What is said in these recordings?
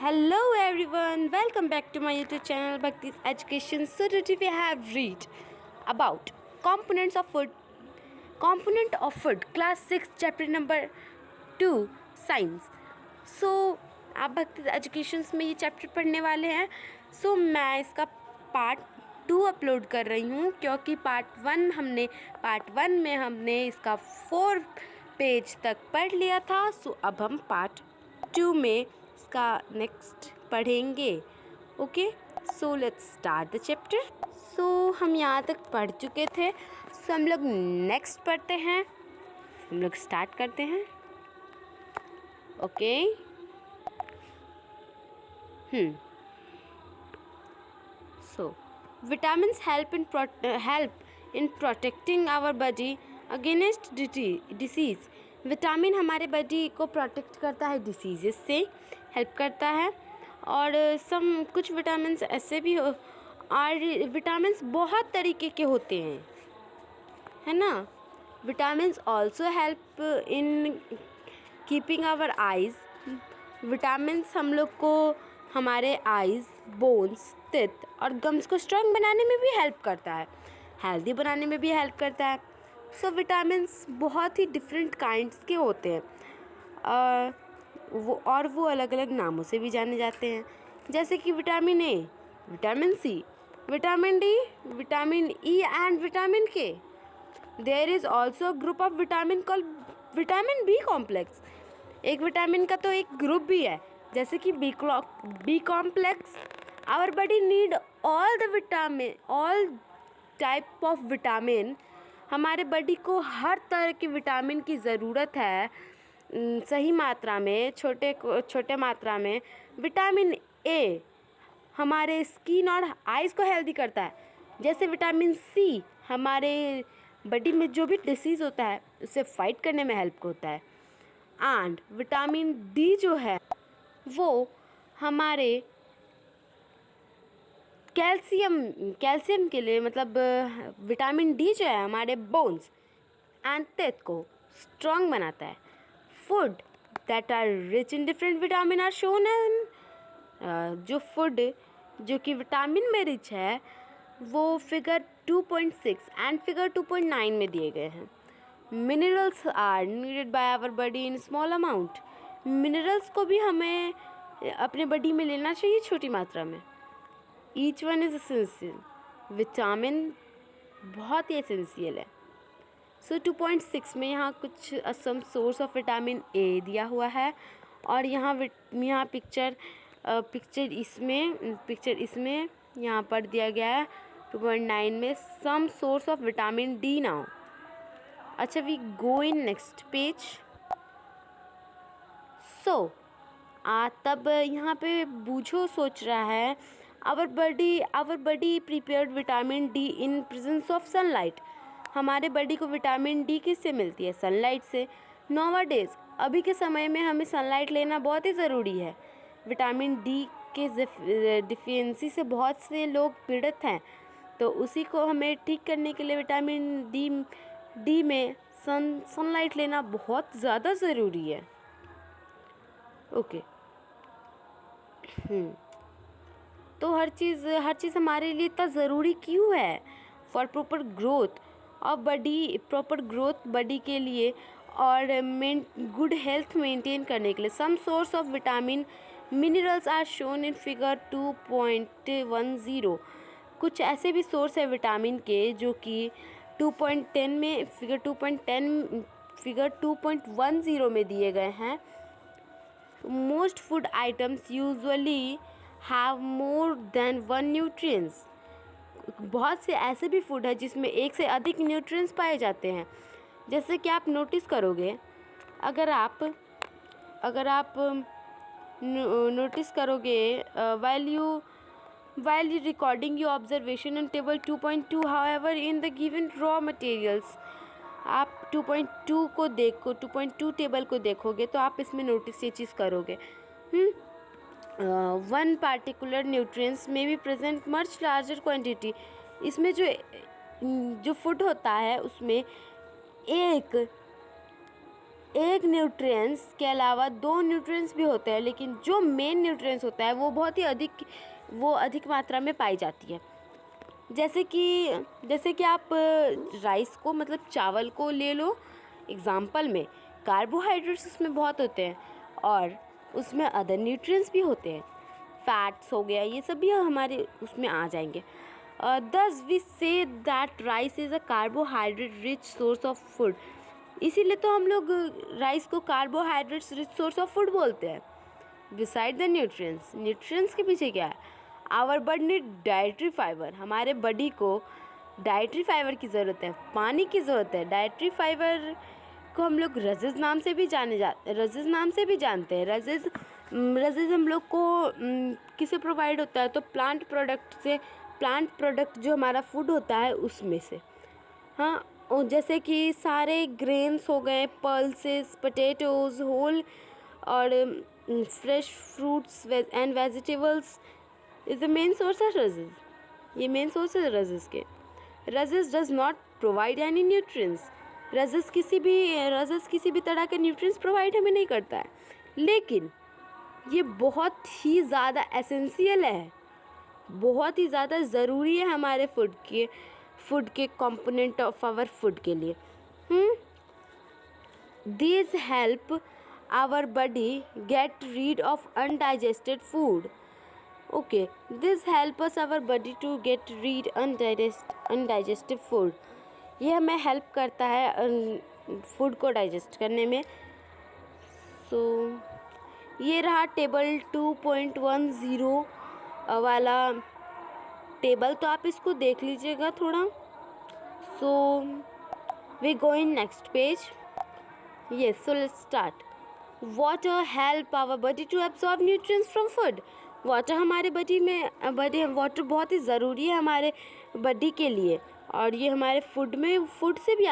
Hello everyone, welcome back to my YouTube channel Bhakti's Education. So today we have read about components of food, class 6 chapter number 2 science. So आप भक्ति education में ये chapter पढ़ने वाले हैं. सो मैं इसका पार्ट 2 अपलोड कर रही हूँ क्योंकि पार्ट 1 में हमने इसका 4 पेज तक पढ़ लिया था. सो अब हम पार्ट 2 में इसका नेक्स्ट पढ़ेंगे. Okay, so let's start the chapter. So हम यहाँ तक पढ़ चुके थे. सो हम लोग नेक्स्ट पढ़ते हैं. हम लोग स्टार्ट करते हैं. Okay. So vitamins help in protecting our body against disease. Vitamin हमारे बॉडी को प्रोटेक्ट करता है डिसीजेस से, हेल्प करता है. और कुछ विटामिन्स ऐसे भी और विटामिन्स बहुत तरीके के होते हैं, है ना. Vitamins also help in keeping our eyes. Vitamins हम लोग को हमारे आइज़, बोन्स, टीथ और गम्स को स्ट्रॉन्ग बनाने में भी हेल्प करता है, हेल्दी बनाने में भी हेल्प करता है. सो विटामिन्स बहुत ही डिफरेंट काइंड्स के होते हैं. वो अलग अलग नामों से भी जाने जाते हैं, जैसे कि vitamin A, vitamin C, vitamin D, vitamin E and vitamin K. There is also a group of vitamin called vitamin B complex. एक विटामिन का तो एक ग्रुप भी है, जैसे कि B complex. Our body need all type of vitamin. हमारे body को हर तरह की विटामिन की ज़रूरत है, सही मात्रा में, छोटे मात्रा में. विटामिन ए हमारे स्किन और आइज़ को हेल्दी करता है. जैसे विटामिन सी हमारे बॉडी में जो भी डिसीज़ होता है उससे फाइट करने में हेल्प होता है. एंड विटामिन डी जो है वो हमारे कैल्शियम के लिए, मतलब विटामिन डी जो है हमारे बोन्स एंड टीथ को स्ट्रॉन्ग बनाता है. Food that are rich in different vitamin are shown in. जो फूड जो कि विटामिन में रिच है वो फिगर 2.6 एंड फिगर 2.9 में दिए गए हैं. Minerals are needed by our body in small amount. Minerals को भी हमें अपने बॉडी में लेना चाहिए छोटी मात्रा में. Each one is essential. Vitamin बहुत ही एसेंशियल है. सो 2.6 में यहाँ कुछ some source of vitamin A दिया हुआ है. और यहाँ पिक्चर इसमें यहाँ पर दिया गया है 2.9 में some source of vitamin D. Now अच्छा, we go in next page. So तब यहाँ पे बूझो सोच रहा है, our body prepared vitamin D in presence of sunlight. हमारे बॉडी को विटामिन डी किससे मिलती है? सनलाइट से. नोवाडेज अभी के समय में हमें सनलाइट लेना बहुत ही ज़रूरी है. विटामिन डी के डिफिशिएंसी से बहुत से लोग पीड़ित हैं, तो उसी को हमें ठीक करने के लिए विटामिन डी में सनलाइट लेना बहुत ज़्यादा ज़रूरी है. ओके. तो हर चीज़ हमारे लिए इतना ज़रूरी क्यों है? For proper growth of body, proper growth body के लिए और गुड हेल्थ मेंटेन करने के लिए. Some source of vitamin minerals are shown in figure 2.10. कुछ ऐसे भी सोर्स है विटामिन के जो कि 2.10 में फिगर 2.10 में दिए गए हैं. Most food items usually have more than one nutrients. बहुत से ऐसे भी फूड है जिसमें एक से अधिक न्यूट्रिएंट्स पाए जाते हैं. जैसे कि आप नोटिस करोगे, अगर आप नोटिस करोगे, while you recording your observation in table 2.2, however in the given raw materials, आप 2.2 टेबल को देखोगे तो आप इसमें नोटिस ये चीज़ करोगे. वन पार्टिकुलर न्यूट्रिएंट्स में भी प्रेजेंट मच लार्जर क्वांटिटी. इसमें जो फूड होता है उसमें एक न्यूट्रिएंट्स के अलावा दो न्यूट्रिएंट्स भी होते हैं, लेकिन जो मेन न्यूट्रिएंट्स होता है वो बहुत ही अधिक मात्रा में पाई जाती है। जैसे कि आप राइस को मतलब चावल को ले लो एग्जाम्पल में, कार्बोहाइड्रेट्स उसमें बहुत होते हैं और उसमें अदर न्यूट्रिएंट्स भी होते हैं, फैट्स हो गया, ये सब भी हमारे उसमें आ जाएंगे। Thus we say that rice is a carbohydrate rich source of food. इसीलिए तो हम लोग राइस को carbohydrates rich source of food बोलते हैं। बिसाइड द न्यूट्रिएंट्स के पीछे क्या है? Our body need dietary fibre. हमारे बॉडी को डाइटरी फाइबर की ज़रूरत है, पानी की ज़रूरत है। डाइटरी फाइबर को हम लोग रजिज़ नाम से भी जानते हैं। रजिज़ हम लोग को किसे प्रोवाइड होता है? तो प्लांट प्रोडक्ट जो हमारा फूड होता है उसमें से। हाँ, और जैसे कि सारे ग्रेन्स हो गए, पल्सेस, पोटैटोज़, होल और fresh fruits and vegetables is the main source of roughage. ये मेन सोर्स है रजिज़ के। Roughage does not provide any nutrients. Roughage किसी भी तरह के न्यूट्रिएंट्स प्रोवाइड हमें नहीं करता है, लेकिन ये बहुत ही ज़्यादा एसेंशियल है, बहुत ही ज़्यादा ज़रूरी है हमारे फूड के कंपोनेंट ऑफ आवर फूड के लिए। These help our body get rid of undigested food. Okay, this help us our body to get rid undigested food. ये हमें हेल्प करता है फूड को डाइजेस्ट करने में। ये रहा टेबल 2.10 वाला टेबल, तो आप इसको देख लीजिएगा थोड़ा। We go in next page. Yes, so let's start. Water help our body to absorb nutrients from food. Water हमारे वाटर बहुत ही ज़रूरी है हमारे बॉडी के लिए, और ये हमारे फूड से भी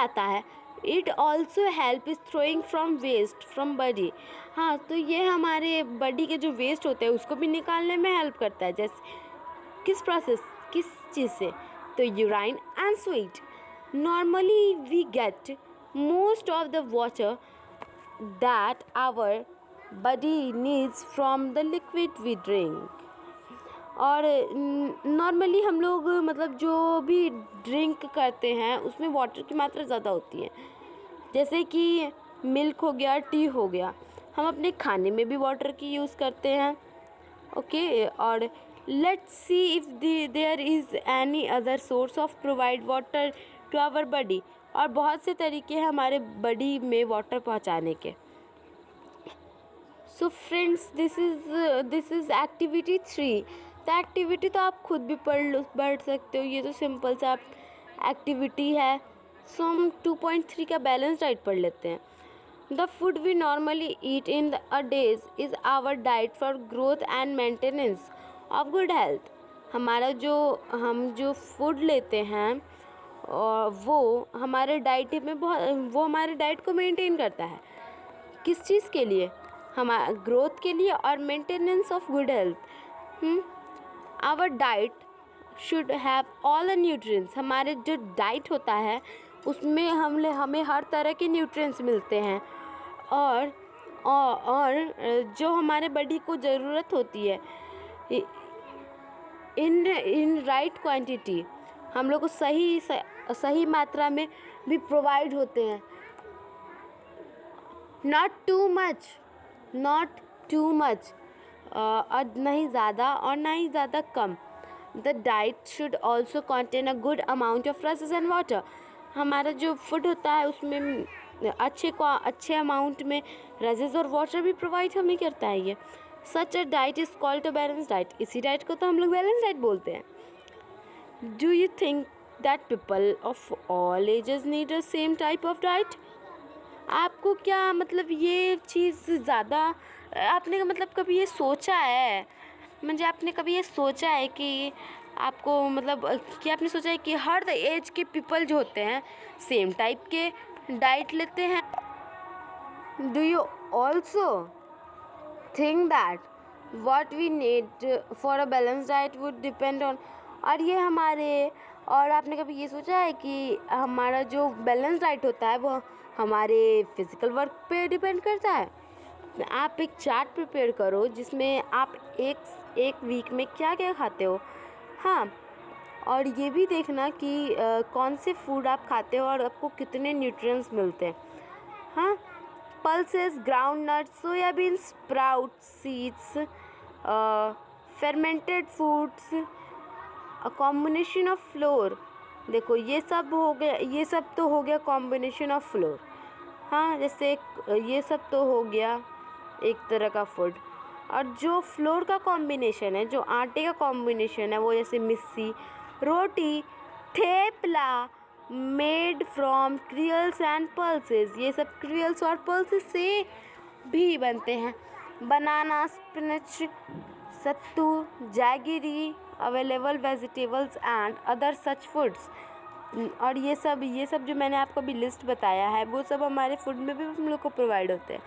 आता है। It also help is throwing from waste from body. हाँ, तो ये हमारे बॉडी के जो वेस्ट होते हैं उसको भी निकालने में हेल्प करता है। जैसे किस चीज़ से? तो urine and sweat. Normally we get most of the water that our body needs from the liquid we drink. और नॉर्मली हम लोग मतलब जो भी ड्रिंक करते हैं उसमें वाटर की मात्रा ज़्यादा होती है। जैसे कि मिल्क हो गया, टी हो गया, हम अपने खाने में भी वाटर की यूज़ करते हैं। ओके, और let's see if there is any other source of provide water to our body. और बहुत से तरीके हैं हमारे बॉडी में वाटर पहुंचाने के। So friends, this is activity 3। तो एक्टिविटी तो आप खुद भी पढ़ सकते हो, ये तो सिंपल सा एक्टिविटी है। सो हम 2.3 का बैलेंस डाइट पढ़ लेते हैं। The food we normally eat in a days is our diet for growth and maintenance of good health. हम जो फूड लेते हैं और वो हमारे डाइट को मेंटेन करता है। किस चीज़ के लिए? हमारे ग्रोथ के लिए और maintenance of good health. Our diet should have all the nutrients. हमारे जो डाइट होता है उसमें हमें हर तरह के न्यूट्रिएंट्स मिलते हैं, और जो हमारे बॉडी को ज़रूरत होती है इन राइट क्वांटिटी, हम लोग को सही मात्रा में भी प्रोवाइड होते हैं। नॉट टू मच, और नहीं ज़्यादा और ना ही ज़्यादा कम। The diet should also contain a good amount of roughage and water. हमारा जो फूड होता है उसमें अच्छे अमाउंट में रसेस और वाटर भी प्रोवाइड हमें करता है। ये such a diet is called a balance diet. इसी डाइट को तो हम लोग बैलेंस डाइट बोलते हैं। Do you think that people of all ages need the same type of diet? आपको क्या मतलब ये चीज़ ज़्यादा आपने मतलब कभी ये सोचा है? आपने कभी ये सोचा है कि आपने सोचा है कि हर एज के पीपल जो होते हैं सेम टाइप के डाइट लेते हैं? Do you also think that what we need for a balanced diet would depend on। और आपने कभी ये सोचा है कि हमारा जो बैलेंस डाइट होता है वो हमारे फिज़िकल वर्क पे डिपेंड करता है। आप एक चार्ट प्रिपेयर करो जिसमें आप एक वीक में क्या क्या खाते हो। हाँ, और ये भी देखना कि कौन से फूड आप खाते हो और आपको कितने न्यूट्रिएंट्स मिलते हैं। हाँ, pulses, ground nuts, soybean, sprout, seeds, fermented foods, a combination of floor. देखो ये सब हो गया, ये सब तो हो गया कॉम्बिनेशन ऑफ फ्लोर। हाँ, जैसे ये सब तो हो गया एक तरह का फूड। और जो फ्लोर का कॉम्बिनेशन है, जो आटे का कॉम्बिनेशन है, वो जैसे missi, roti, thepla, made from cereals and pulses, ये सब क्रियल्स और पल्सेस से भी बनते हैं। Banana, spinach, sattu, jaggery, available vegetables and other such foods. और ये सब जो मैंने आपको अभी लिस्ट बताया है, वो सब हमारे फूड में भी हम लोग को प्रोवाइड होते हैं।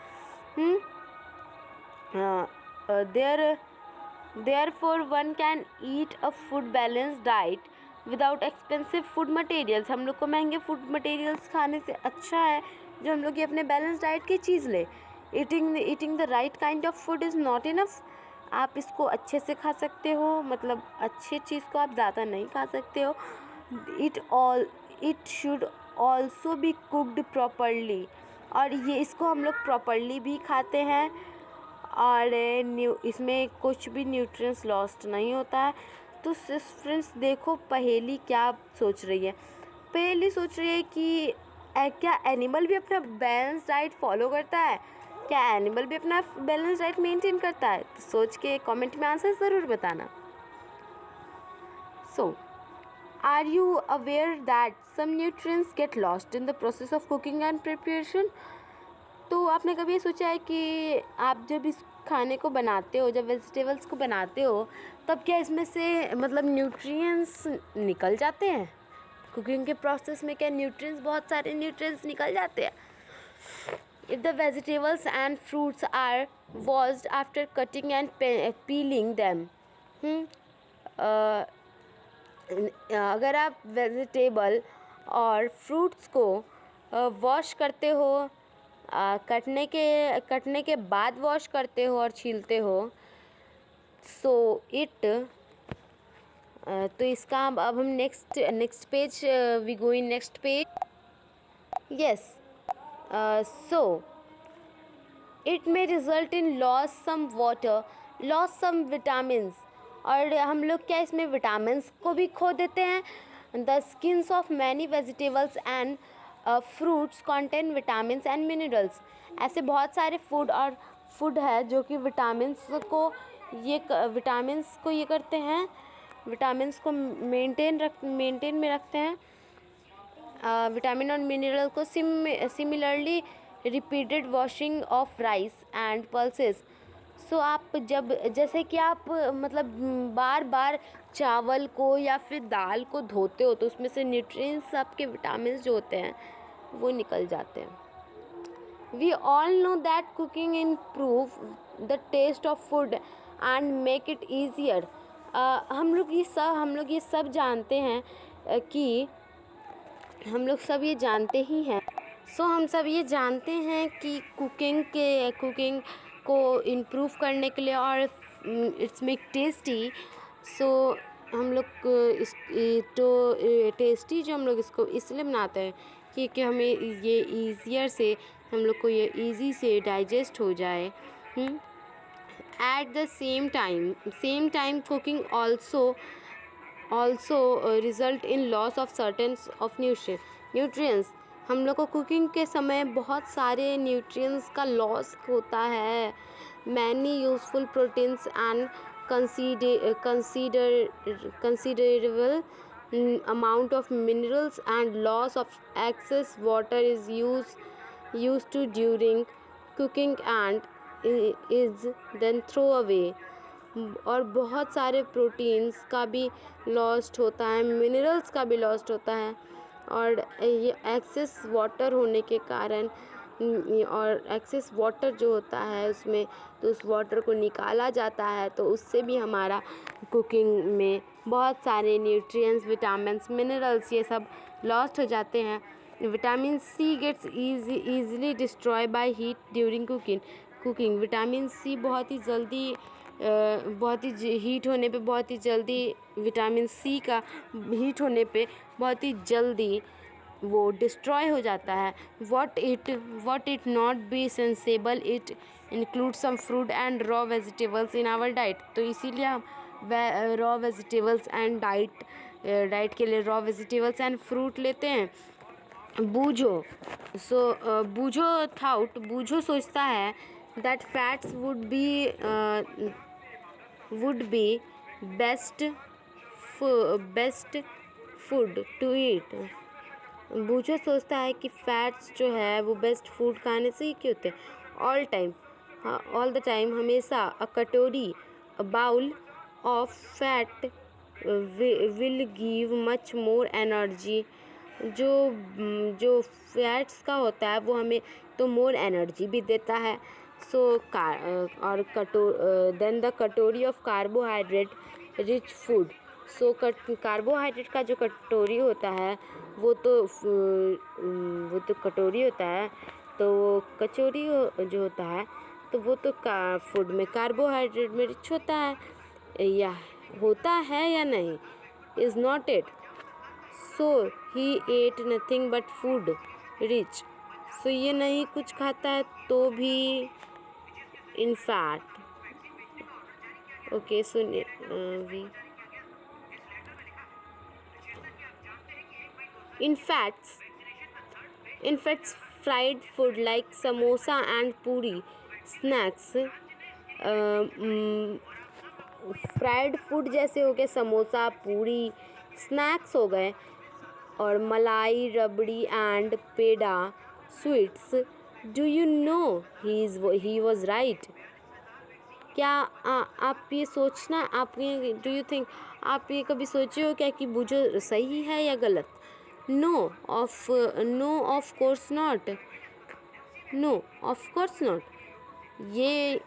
Therefore one can eat a food balanced diet without expensive food materials। हम लोग को महंगे फूड मटेरियल्स खाने से अच्छा है जो हम लोग ये अपने बैलेंस डाइट की चीज़ ले। Eating the right kind of food is not enough. आप इसको अच्छे से खा सकते हो, मतलब अच्छी चीज़ को आप ज़्यादा नहीं खा सकते हो। It should also be cooked properly, और ये इसको हम लोग प्रॉपरली भी खाते हैं, और इसमें कुछ भी न्यूट्रिएंट्स लॉस्ट नहीं होता है। तो फ्रेंड्स देखो पहेली क्या सोच रही है। पहेली सोच रही है कि क्या एनिमल भी अपना बैलेंस डाइट फॉलो करता है? क्या एनिमल भी अपना बैलेंस डाइट मेंटेन करता है? तो सोच के कमेंट में आंसर ज़रूर बताना। So are you aware that some nutrients get lost in the process of cooking and preparation? तो आपने कभी ये सोचा है कि आप जब इस खाने को बनाते हो, जब वेजिटेबल्स को बनाते हो, तब क्या इसमें से मतलब न्यूट्रिएंट्स निकल जाते हैं? कुकिंग के प्रोसेस में क्या न्यूट्रिएंट्स, बहुत सारे न्यूट्रिएंट्स निकल जाते हैं? If the vegetables and fruits are washed after cutting and peeling them, अगर आप वेजिटेबल और फ्रूट्स को वॉश करते हो, कटने के बाद वॉश करते हो और छीलते हो, सो तो इसका अब हम next page we go in next page. Yes, so it may result in loss some water, loss some vitamins, और हम लोग क्या इसमें विटामिन्स को भी खो देते हैं। The skins of many vegetables and fruits contain vitamins and minerals. ऐसे बहुत सारे फूड है जो कि विटामिन्स को ये करते हैं, विटामिन्स को मेंटेन में रखते हैं। विटामिन और मिनरल को similarly repeated washing of rice and pulses. So आप जैसे कि आप मतलब बार बार चावल को या फिर दाल को धोते हो, तो उसमें से न्यूट्रिएंट्स, आपके विटामिन्स जो होते हैं वो निकल जाते हैं। We all know that cooking improve the taste of food and make it easier. हम लोग ये सब जानते हैं कि हम लोग सब ये जानते ही हैं। हम सब ये जानते हैं कि कुकिंग को इम्प्रूव करने के लिए और इट्स मेक टेस्टी। हम लोग टेस्टी जो हम लोग इसको इसलिए बनाते हैं कि हमें ये ईज़ियर से, हम लोग को ये ईज़ी से डाइजेस्ट हो जाए। At the same time cooking also result in loss of certain of nutrients. हम लोग को कुकिंग के समय बहुत सारे न्यूट्रिएंट्स का लॉस होता है। Many useful proteins and considerable amount of minerals and loss of excess water is used to during cooking and is then throw away। और बहुत सारे प्रोटीन्स का भी लॉस्ट होता है, मिनरल्स का भी लॉस्ट होता है, और ये एक्सेस वाटर होने के कारण, और एक्सेस वाटर जो होता है उसमें, तो उस वाटर को निकाला जाता है, तो उससे भी हमारा कुकिंग में बहुत सारे न्यूट्रिएंट्स, विटामिन्स, मिनरल्स ये सब लॉस्ट हो जाते हैं। Vitamin C gets easily destroyed by heat during cooking. Vitamin C बहुत ही हीट होने पे बहुत ही जल्दी विटामिन सी का हीट होने पे बहुत ही जल्दी वो डिस्ट्रॉय हो जाता है। What it not be sensible it include some fruit and raw vegetables in our diet. तो इसीलिए हम रॉ वेजिटेबल्स एंड डाइट के लिए रॉ वेजिटेबल्स एंड फ्रूट लेते हैं। बूझो बूझो सोचता है that fats would be best food to eat. Boojho सोचता है कि फैट्स जो है वो बेस्ट फूड खाने से ही क्यों होते हैं। ऑल द टाइम हमेशा कटोरी bowl of fat will give much more energy. जो फैट्स का होता है वो हमें तो मोर एनर्जी भी देता है। और देन द कटोरी of carbohydrate rich food. Carbohydrate का जो कटोरी होता है वो तो कटोरी होता है, तो कचौरी जो होता है तो वो तो फूड में कार्बोहाइड्रेट में रिच होता है या नहीं, is not it. So he ate nothing but food rich. So ये नहीं कुछ खाता है तो भी इन फैट। ओके सुनिए In facts, fried food like samosa and puri snacks, fried food जैसे हो गए समोसा पूरी स्नैक्स हो गए, और malai rabri and peda sweets. Do you know he was right. क्या आप ये सोचना डू यू थिंक आप ये कभी सोचे हो क्या कि बूझो सही है या गलत। No of course not. No of course not, ये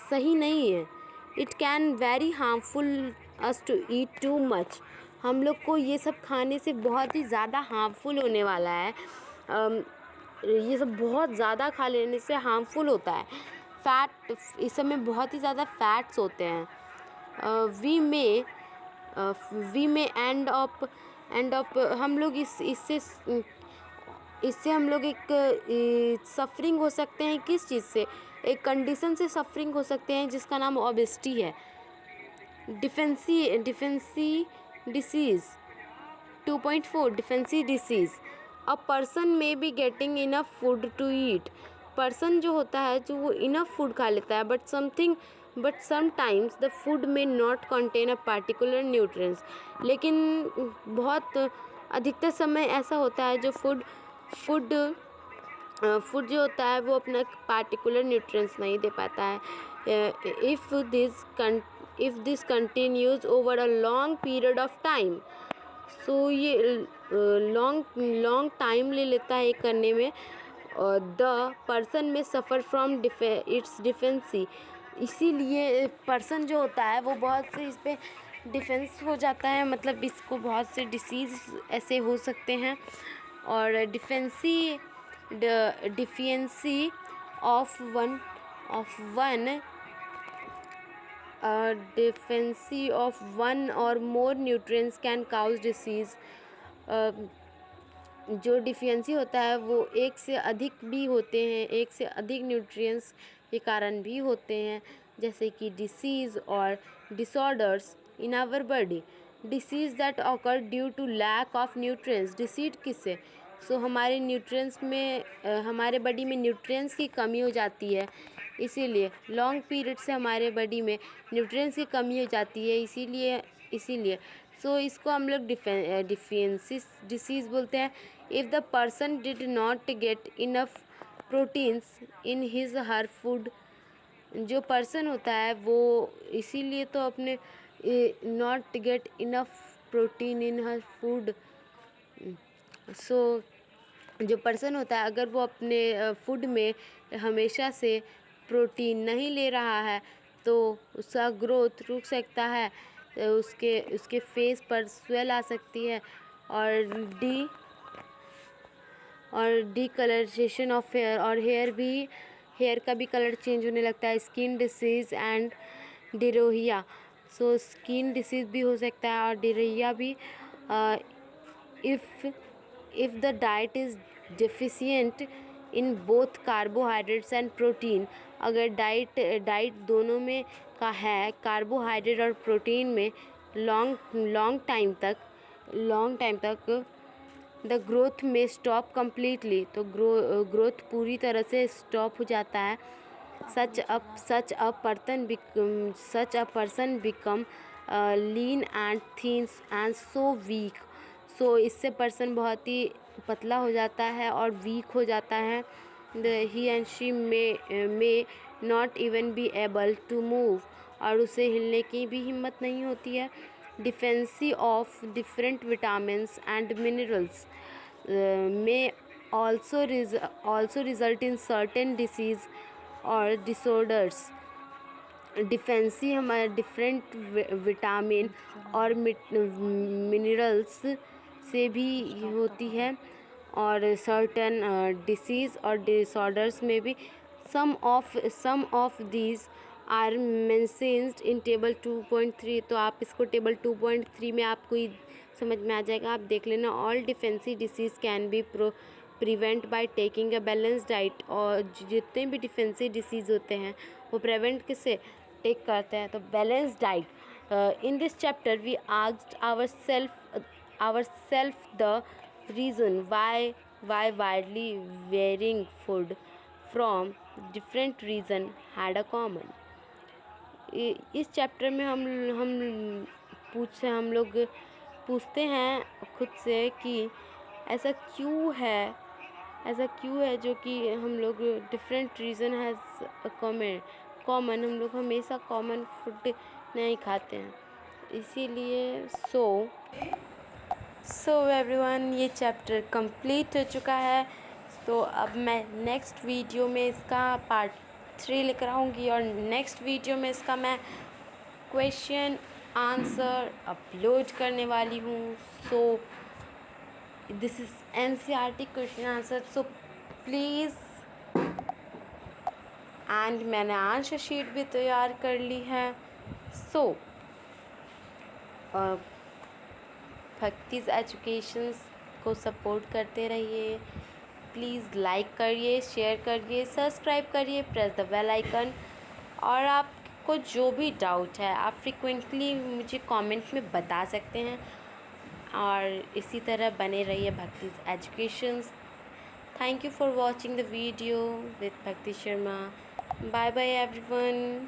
सही नहीं है। It can very harmful us to eat too much. हम लोग को ये सब खाने से बहुत ही ज़्यादा हार्मफुल होने वाला है। ये सब बहुत ज़्यादा खा लेने से हार्मफुल होता है। फैट इस सब में बहुत ही ज़्यादा फैट्स होते हैं। वी में एंड अप हम लोग इससे हम लोग एक सफरिंग हो सकते हैं। किस चीज़ से, एक कंडीशन से सफरिंग हो सकते हैं जिसका नाम ओबेसिटी है। Deficiency disease 2.4 deficiency disease. A person may be getting enough food to eat. Person जो होता है जो वो इनफ फूड खा लेता है बट समटाइम्स द फूड में not contain a particular nutrients. लेकिन बहुत अधिकतर समय ऐसा होता है जो फूड जो होता है वो अपना पार्टिकुलर न्यूट्रिएंट्स नहीं दे पाता है। If this continues over a long period of time. So ये लॉन्ग टाइम ले लेता है करने में। द पर्सन में सफ़र फ्रॉम इट्स डिफेंसी। इसीलिए पर्सन जो होता है वो बहुत से इस पे डिफेंस हो जाता है, मतलब इसको बहुत से डिसीज़ ऐसे हो सकते हैं। और डिफेंसी ऑफ वन और मोर न्यूट्रिएंट्स कैन काउज डिसीज़। जो डिफिशिएंसी होता है वो एक से अधिक भी होते हैं, एक से अधिक न्यूट्रिएंट्स के कारण भी होते हैं, जैसे कि डिसीज़ और disorders in our body. Disease that occur due to lack of nutrients. Disease किससे, सो हमारे न्यूट्रिएंट्स में हमारे बॉडी में न्यूट्रिएंट्स की कमी हो जाती है, इसीलिए लॉन्ग पीरियड से हमारे बॉडी में न्यूट्रिएंट्स की कमी हो जाती है, इसीलिए सो इसको हम लोग डिफिशिएंसी डिसीज़ बोलते हैं। If the person did not get enough proteins in his her food. जो पर्सन होता है वो इसीलिए तो अपने not get enough protein in her food. So जो पर्सन होता है अगर वो अपने फूड में हमेशा से प्रोटीन नहीं ले रहा है तो उसका ग्रोथ रुक सकता है, उसके फेस पर स्वेल आ सकती है, और और डिकलरेशन ऑफ हेयर, और हेयर का भी कलर चेंज होने लगता है। Skin disease and diarrhoea, so skin disease भी हो सकता है और डिरोहिया भी। If the diet is deficient in both carbohydrates and protein, अगर डाइट दोनों में का है, कार्बोहाइड्रेट और प्रोटीन में, लॉन्ग टाइम तक the growth may stop completely, तो ग्रोथ पूरी तरह से स्टॉप हो जाता है। Such a person become lean and thin and so weak, so इससे पर्सन बहुत ही पतला हो जाता है और वीक हो जाता है। He and she may not even be able to move, और उसे हिलने की भी हिम्मत नहीं होती है। Deficiency of different vitamins and minerals may also result in certain disease और disorders। डिफेंसी हमारे डिफरेंट विटामिन और मिनरल्स से भी होती है, और सर्टन डिसीज़ और डिसऑर्डर्स में भी। Some of these are mentioned in table 2.3, तो आप इसको टेबल 2.3 में आपको ही समझ में आ जाएगा, आप देख लेना। All डिफेंसी disease can be prevent by taking a balance diet, और जितने भी डिफेंसी डिसीज़ होते हैं वो प्रिवेंट किससे टेक करते हैं, तो balance diet. In this chapter we asked ourself the reason why widely varying food from different region had a common। इस चैप्टर में हम लोग पूछते हैं खुद से कि ऐसा क्यों है जो कि हम लोग डिफरेंट रीज़न हैज़ कॉमन हम लोग हमेशा कॉमन फूड नहीं खाते हैं, इसीलिए। सो एवरीवन, ये चैप्टर कंप्लीट हो चुका है। तो अब मैं नेक्स्ट वीडियो में इसका पार्ट 3 लेकर आऊँगी, और नेक्स्ट वीडियो में इसका मैं क्वेश्चन आंसर अपलोड करने वाली हूँ। So this is NCERT question answer, so please. And मैंने आंसर शीट भी तैयार कर ली है। सो भक्तिज एजुकेशंस को सपोर्ट करते रहिए। प्लीज़ लाइक करिए, शेयर करिए, सब्सक्राइब करिए, प्रेस द बेल आइकन। और आपको जो भी डाउट है आप फ्रिक्वेंटली मुझे कमेंट में बता सकते हैं, और इसी तरह बने रहिए Bhakti's educations. Thank you for watching the video with Bhakti Sharma. Bye bye everyone.